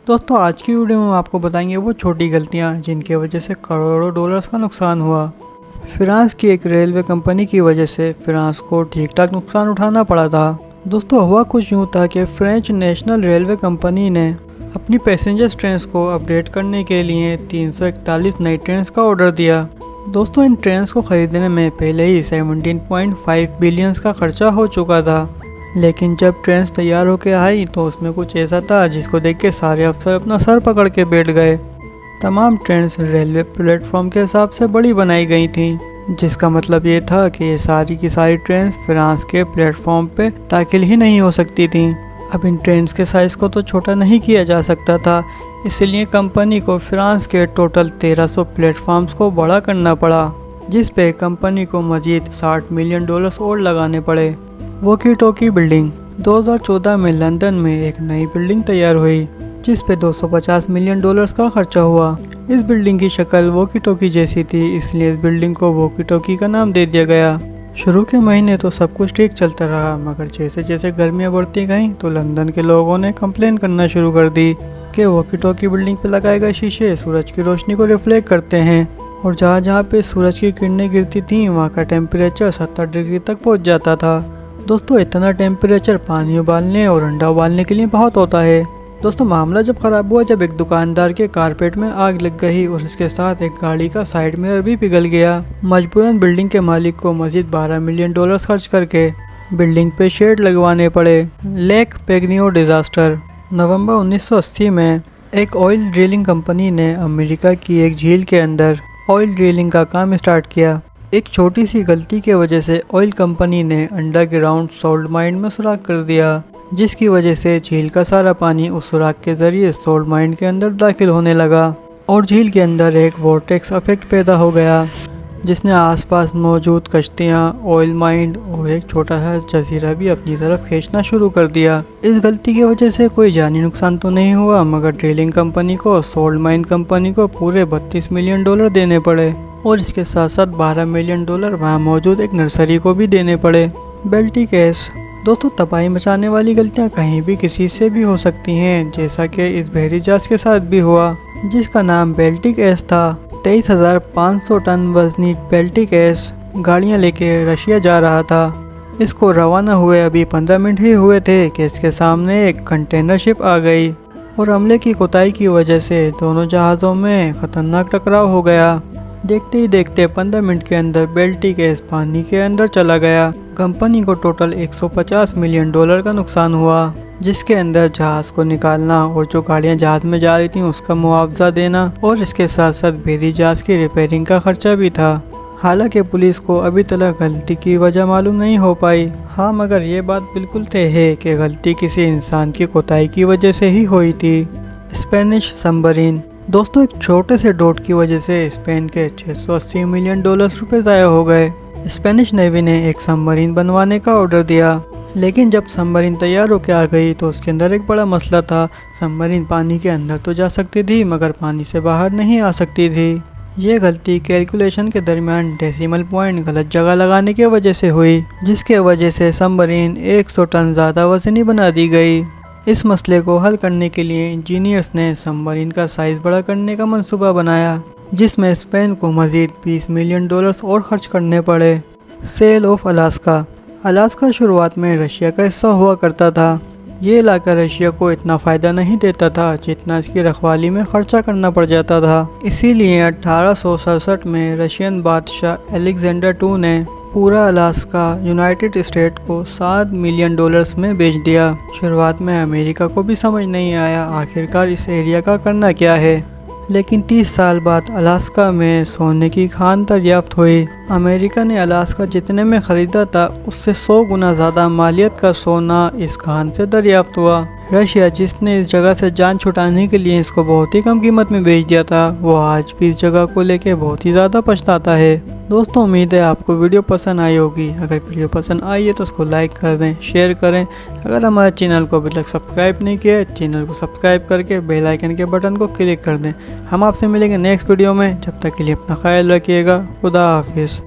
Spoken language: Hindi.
दोस्तों आज की वीडियो में हम आपको बताएंगे वो छोटी गलतियां जिनकी वजह से करोड़ों डॉलर्स का नुकसान हुआ। फ्रांस की एक रेलवे कंपनी की वजह से फ्रांस को ठीक ठाक नुकसान उठाना पड़ा था। दोस्तों हुआ कुछ यूँ था कि फ्रेंच नेशनल रेलवे कंपनी ने अपनी पैसेंजर ट्रेन को अपडेट करने के लिए 341 नई ट्रेन का ऑर्डर दिया। दोस्तों इन ट्रेन को खरीदने में पहले ही 17.5 बिलियन का खर्चा हो चुका था, लेकिन जब ट्रेन तैयार होकर आई तो उसमें कुछ ऐसा था जिसको देख के सारे अफसर अपना सर पकड़ के बैठ गए। तमाम ट्रेन रेलवे प्लेटफॉर्म के हिसाब से बड़ी बनाई गई थी, जिसका मतलब ये था कि ये सारी की सारी ट्रेन फ्रांस के प्लेटफॉर्म पे दाखिल ही नहीं हो सकती थी। अब इन ट्रेन के साइज़ को तो छोटा नहीं किया जा सकता था, इसलिए कंपनी को फ्रांस के टोटल 1300 प्लेटफॉर्म्स को बड़ा करना पड़ा, जिस पे कंपनी को मजीद $60 मिलियन और लगाने पड़े। वॉकी टॉकी बिल्डिंग 2014 में लंदन में एक नई बिल्डिंग तैयार हुई, जिस पे $250 मिलियन का खर्चा हुआ। इस बिल्डिंग की शक्ल वॉकी टॉकी जैसी थी, इसलिए इस बिल्डिंग को वॉकी टॉकी का नाम दे दिया गया। शुरू के महीने तो सब कुछ ठीक चलता रहा, मगर जैसे जैसे गर्मियाँ बढ़ती गईं तो लंदन के लोगों ने कंप्लेन करना शुरू कर दी कि वॉकी टॉकी बिल्डिंग पर लगाए गए शीशे सूरज की रोशनी को रिफ्लेक्ट करते हैं, और जहाँ जहाँ पे सूरज की किरणें गिरती थीं वहाँ का टेम्परेचर 70 डिग्री तक पहुँच जाता था। दोस्तों इतना टेम्परेचर पानी उबालने और अंडा उबालने के लिए बहुत होता है। दोस्तों मामला जब ख़राब हुआ जब एक दुकानदार के कारपेट में आग लग गई और इसके साथ एक गाड़ी का साइड मिरर भी पिघल गया। मजबूरन बिल्डिंग के मालिक को मजीद $12 मिलियन खर्च करके बिल्डिंग पे शेड लगवाने पड़े। लेक पेग्नियो डिजास्टर नवंबर 1980 में एक ऑयल ड्रिलिंग कंपनी ने अमेरिका की एक झील के अंदर ऑयल ड्रिलिंग का काम स्टार्ट किया। एक छोटी सी गलती के वजह से ऑयल कंपनी ने अंडरग्राउंड सॉल्ट माइन में सुराख कर दिया, जिसकी वजह से झील का सारा पानी उस सुराख के जरिए सॉल्ट माइन के अंदर दाखिल होने लगा और झील के अंदर एक वोर्टेक्स इफेक्ट पैदा हो गया, जिसने आसपास मौजूद कश्तियाँ, ऑयल माइन और एक छोटा सा जजीरा भी अपनी तरफ खींचना शुरू कर दिया। इस गलती की वजह से कोई जानी नुकसान तो नहीं हुआ, मगर ड्रिलिंग कंपनी को सॉल्ट माइन कंपनी को पूरे $32 मिलियन देने पड़े, और इसके साथ साथ $12 मिलियन वहाँ मौजूद एक नर्सरी को भी देने पड़े। बेल्टिक एस दोस्तों तबाही मचाने वाली गलतियाँ कहीं भी किसी से भी हो सकती हैं, जैसा कि इस बहरी जहाज के साथ भी हुआ, जिसका नाम बेल्टिक एस था। 23,500 टन वजनी बेल्टिक एस गाड़ियाँ लेके रशिया जा रहा था। इसको रवाना हुए अभी 15 मिनट ही हुए थे कि इसके सामने एक कंटेनर शिप आ गई, और अमले की कोताही की वजह से दोनों जहाज़ों में खतरनाक टकराव हो गया। देखते ही देखते 15 मिनट के अंदर बेल्टिक एस पानी के अंदर चला गया। कंपनी को टोटल $150 मिलियन का नुकसान हुआ, जिसके अंदर जहाज़ को निकालना और जो गाड़ियां जहाज़ में जा रही थीं उसका मुआवजा देना, और इसके साथ साथ बहरी जहाज़ की रिपेयरिंग का खर्चा भी था। हालांकि पुलिस को अभी तक गलती की वजह मालूम नहीं हो पाई। हाँ, मगर ये बात बिल्कुल तय है कि गलती किसी इंसान की कोताही की वजह से ही हुई थी। स्पेनिश सबमरीन दोस्तों एक छोटे से डॉट की वजह से स्पेन के $680 मिलियन रुपए ज़ाया हो गए। स्पेनिश नेवी ने एक सबमरीन बनवाने का ऑर्डर दिया, लेकिन जब सबमरीन तैयार होकर आ गई तो उसके अंदर एक बड़ा मसला था। सबमरीन पानी के अंदर तो जा सकती थी, मगर पानी से बाहर नहीं आ सकती थी। ये गलती कैलकुलेशन के दरमियान डेसिमल पॉइंट गलत जगह लगाने की वजह से हुई, जिसके वजह से सबमरीन 100 टन ज़्यादा वजनी बना दी गई। इस मसले को हल करने के लिए इंजीनियर्स ने सबमरीन का साइज़ बड़ा करने का मंसूबा बनाया, जिसमें स्पेन को मज़ीद $20 मिलियन और खर्च करने पड़े। सेल ऑफ अलास्का अलास्का शुरुआत में रशिया का हिस्सा हुआ करता था। ये इलाका रशिया को इतना फ़ायदा नहीं देता था जितना इसकी रखवाली में खर्चा करना पड़ जाता था। इसीलिए 1867 में रशियन बादशाह अलेक्जेंडर II ने पूरा अलास्का यूनाइटेड स्टेट को $7 मिलियन में बेच दिया। शुरुआत में अमेरिका को भी समझ नहीं आया आखिरकार इस एरिया का करना क्या है, लेकिन 30 साल बाद अलास्का में सोने की खान दरियाफ्त हुई। अमेरिका ने अलास्का जितने में ख़रीदा था उससे 100 गुना ज़्यादा मालियत का सोना इस खान से दरियाफ्त हुआ। रशिया जिसने इस जगह से जान छुड़ाने के लिए इसको बहुत ही कम कीमत में बेच दिया था, वो आज भी इस जगह को लेके बहुत ही ज़्यादा पछताता है। दोस्तों उम्मीद है आपको वीडियो पसंद आई होगी। अगर वीडियो पसंद आई है तो उसको लाइक कर दें, शेयर करें। अगर हमारे चैनल को अभी तक सब्सक्राइब नहीं किया है, चैनल को सब्सक्राइब करके बेल आइकन के बटन को क्लिक कर दें। हम आपसे मिलेंगे नेक्स्ट वीडियो में, जब तक के लिए अपना ख्याल रखिएगा। खुदा हाफिज़।